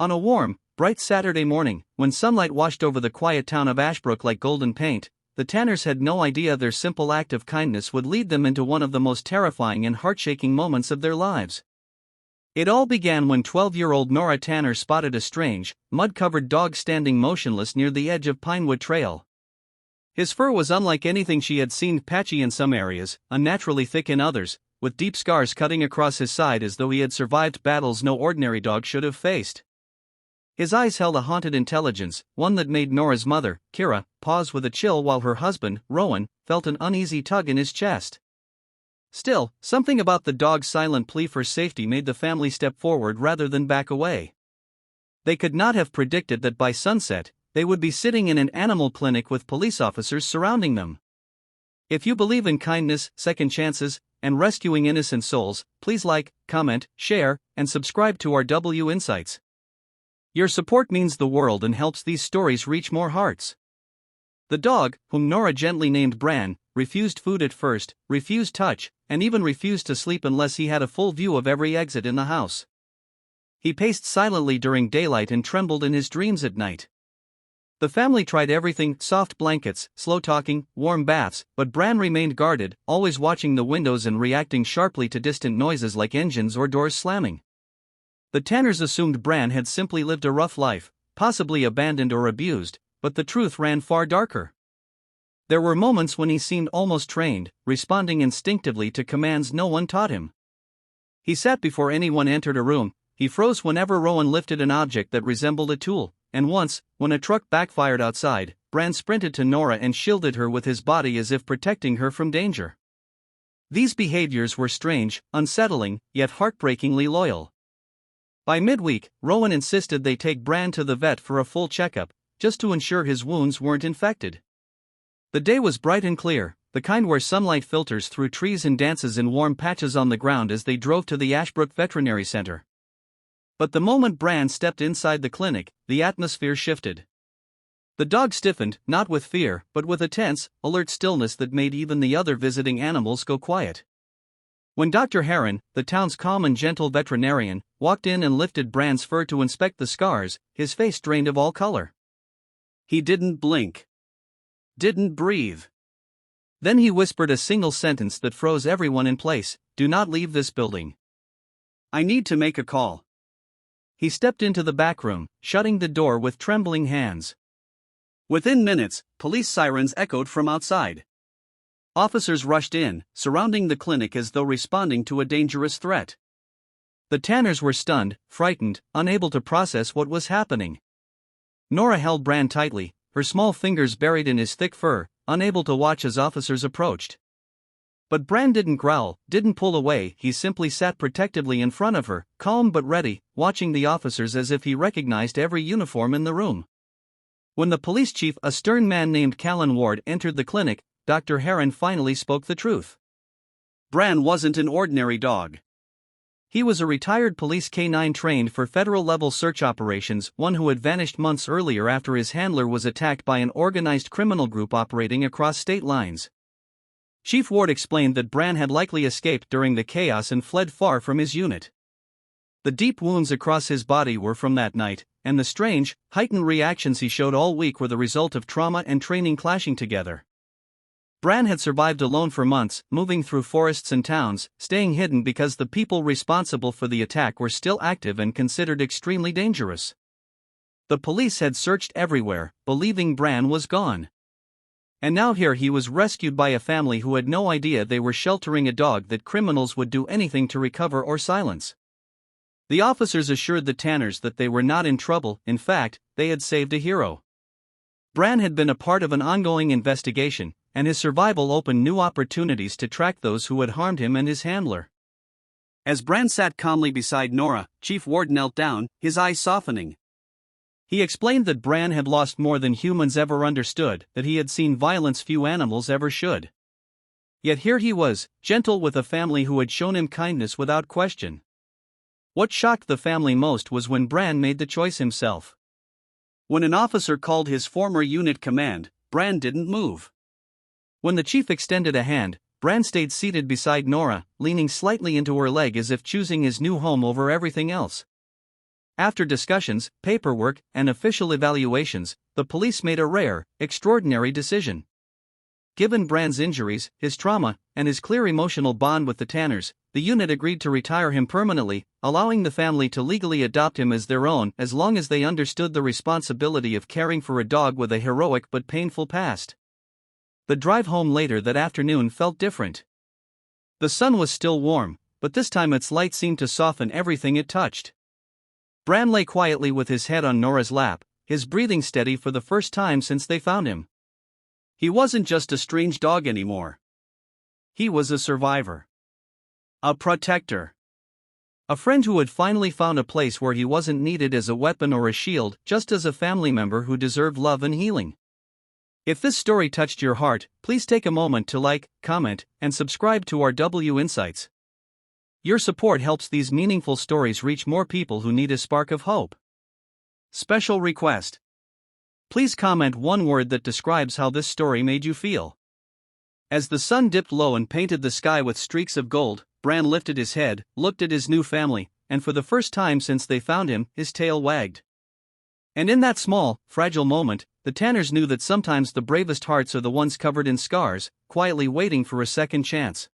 On a warm, bright Saturday morning, when sunlight washed over the quiet town of Ashbrook like golden paint, the Tanners had no idea their simple act of kindness would lead them into one of the most terrifying and heart-shaking moments of their lives. It all began when 12-year-old Nora Tanner spotted a strange, mud-covered dog standing motionless near the edge of Pinewood Trail. His fur was unlike anything she had seen, patchy in some areas, unnaturally thick in others, with deep scars cutting across his side as though he had survived battles no ordinary dog should have faced. His eyes held a haunted intelligence, one that made Nora's mother, Kira, pause with a chill while her husband, Rowan, felt an uneasy tug in his chest. Still, something about the dog's silent plea for safety made the family step forward rather than back away. They could not have predicted that by sunset, they would be sitting in an animal clinic with police officers surrounding them. If you believe in kindness, second chances, and rescuing innocent souls, please like, comment, share, and subscribe to our W Insights. Your support means the world and helps these stories reach more hearts. The dog, whom Nora gently named Bran, refused food at first, refused touch, and even refused to sleep unless he had a full view of every exit in the house. He paced silently during daylight and trembled in his dreams at night. The family tried everything: soft blankets, slow talking, warm baths, but Bran remained guarded, always watching the windows and reacting sharply to distant noises like engines or doors slamming. The Tanners assumed Bran had simply lived a rough life, possibly abandoned or abused, but the truth ran far darker. There were moments when he seemed almost trained, responding instinctively to commands no one taught him. He sat before anyone entered a room, he froze whenever Rowan lifted an object that resembled a tool, and once, when a truck backfired outside, Bran sprinted to Nora and shielded her with his body as if protecting her from danger. These behaviors were strange, unsettling, yet heartbreakingly loyal. By midweek, Rowan insisted they take Bran to the vet for a full checkup, just to ensure his wounds weren't infected. The day was bright and clear, the kind where sunlight filters through trees and dances in warm patches on the ground as they drove to the Ashbrook Veterinary Center. But the moment Bran stepped inside the clinic, the atmosphere shifted. The dog stiffened, not with fear, but with a tense, alert stillness that made even the other visiting animals go quiet. When Dr. Heron, the town's calm and gentle veterinarian, walked in and lifted Bran's fur to inspect the scars, his face drained of all color. He didn't blink. Didn't breathe. Then he whispered a single sentence that froze everyone in place: "Do not leave this building. I need to make a call." He stepped into the back room, shutting the door with trembling hands. Within minutes, police sirens echoed from outside. Officers rushed in, surrounding the clinic as though responding to a dangerous threat. The Tanners were stunned, frightened, unable to process what was happening. Nora held Bran tightly, her small fingers buried in his thick fur, unable to watch as officers approached. But Bran didn't growl, didn't pull away, he simply sat protectively in front of her, calm but ready, watching the officers as if he recognized every uniform in the room. When the police chief, a stern man named Callan Ward, entered the clinic, Dr. Heron finally spoke the truth. Bran wasn't an ordinary dog. He was a retired police canine trained for federal-level search operations, one who had vanished months earlier after his handler was attacked by an organized criminal group operating across state lines. Chief Ward explained that Bran had likely escaped during the chaos and fled far from his unit. The deep wounds across his body were from that night, and the strange, heightened reactions he showed all week were the result of trauma and training clashing together. Bran had survived alone for months, moving through forests and towns, staying hidden because the people responsible for the attack were still active and considered extremely dangerous. The police had searched everywhere, believing Bran was gone. And now here he was rescued by a family who had no idea they were sheltering a dog that criminals would do anything to recover or silence. The officers assured the Tanners that they were not in trouble, in fact, they had saved a hero. Bran had been a part of an ongoing investigation, and his survival opened new opportunities to track those who had harmed him and his handler. As Bran sat calmly beside Nora, Chief Ward knelt down, his eyes softening. He explained that Bran had lost more than humans ever understood, that he had seen violence few animals ever should. Yet here he was, gentle with a family who had shown him kindness without question. What shocked the family most was when Bran made the choice himself. When an officer called his former unit command, Bran didn't move. When the chief extended a hand, Bran stayed seated beside Nora, leaning slightly into her leg as if choosing his new home over everything else. After discussions, paperwork, and official evaluations, the police made a rare, extraordinary decision. Given Bran's injuries, his trauma, and his clear emotional bond with the Tanners, the unit agreed to retire him permanently, allowing the family to legally adopt him as their own as long as they understood the responsibility of caring for a dog with a heroic but painful past. The drive home later that afternoon felt different. The sun was still warm, but this time its light seemed to soften everything it touched. Bran lay quietly with his head on Nora's lap, his breathing steady for the first time since they found him. He wasn't just a strange dog anymore. He was a survivor. A protector. A friend who had finally found a place where he wasn't needed as a weapon or a shield, just as a family member who deserved love and healing. If this story touched your heart, please take a moment to like, comment, and subscribe to our W Insights. Your support helps these meaningful stories reach more people who need a spark of hope. Special request. Please comment one word that describes how this story made you feel. As the sun dipped low and painted the sky with streaks of gold, Bran lifted his head, looked at his new family, and for the first time since they found him, his tail wagged. And in that small, fragile moment, the Tanners knew that sometimes the bravest hearts are the ones covered in scars, quietly waiting for a second chance.